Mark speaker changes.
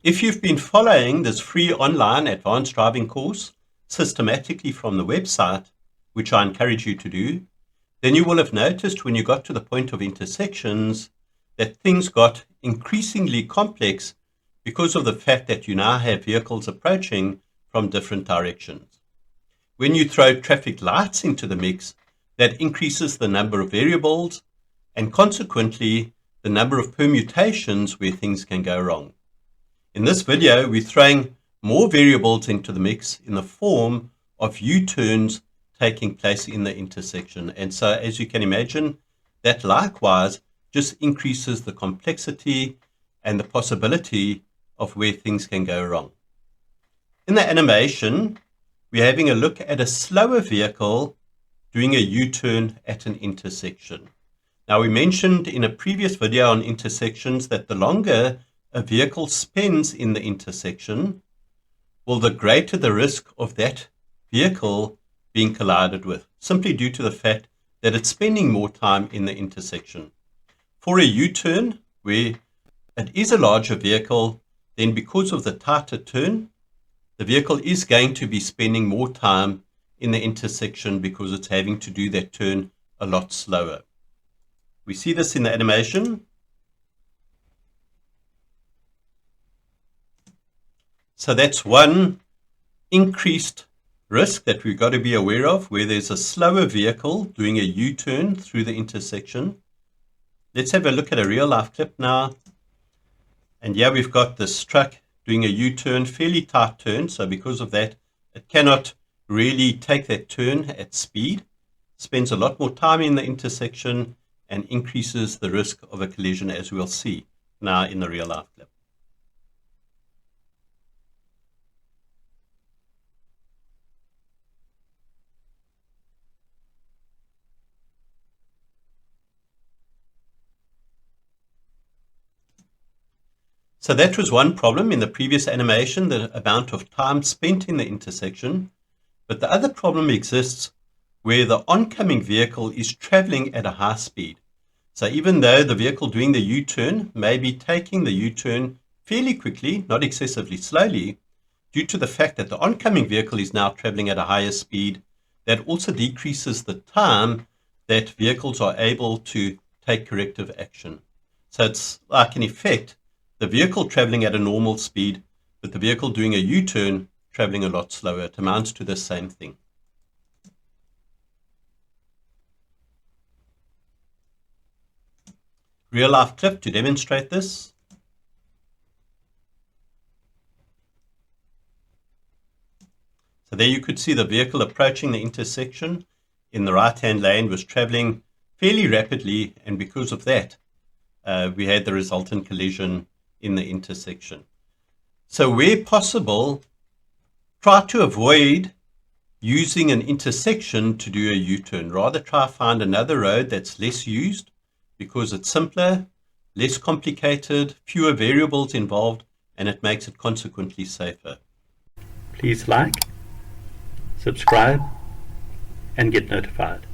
Speaker 1: If you've been following this free online advanced driving course systematically from the website, which I encourage you to do, then you will have noticed when you got to the point of intersections that things got increasingly complex because of the fact that you now have vehicles approaching from different directions. When you throw traffic lights into the mix, that increases the number of variables and consequently the number of permutations where things can go wrong. In this video, we're throwing more variables into the mix in the form of U-turns taking place in the intersection. And so, as you can imagine, that likewise just increases the complexity and the possibility of where things can go wrong. In the animation, we're having a look at a slower vehicle doing a U-turn at an intersection. Now, we mentioned in a previous video on intersections that the longer a vehicle spends in the intersection, well, the greater the risk of that vehicle being collided with, simply due to the fact that it's spending more time in the intersection. For a U-turn, where it is a larger vehicle, then because of the tighter turn, the vehicle is going to be spending more time in the intersection because it's having to do that turn a lot slower. We see this in the animation. So that's one increased risk that we've got to be aware of, where there's a slower vehicle doing a U-turn through the intersection. Let's have a look at a real life clip now. And yeah, we've got this truck doing a U-turn, fairly tight turn. So because of that, it cannot really take that turn at speed, spends a lot more time in the intersection and increases the risk of a collision, as we'll see now in the real life clip. So that was one problem in the previous animation, the amount of time spent in the intersection. But the other problem exists where the oncoming vehicle is traveling at a high speed. So even though the vehicle doing the U-turn may be taking the U-turn fairly quickly, not excessively slowly, due to the fact that the oncoming vehicle is now traveling at a higher speed, that also decreases the time that vehicles are able to take corrective action. So it's like, in effect, the vehicle traveling at a normal speed, but the vehicle doing a U-turn traveling a lot slower. It amounts to the same thing. Real life clip to demonstrate this. So there you could see the vehicle approaching the intersection in the right-hand lane was traveling fairly rapidly, and because of that, we had the resultant collision in the intersection. So where possible, try to avoid using an intersection to do a U-turn. Rather try to find another road that's less used because it's simpler, less complicated, fewer variables involved, and it makes it consequently safer. Please like, subscribe, and get notified.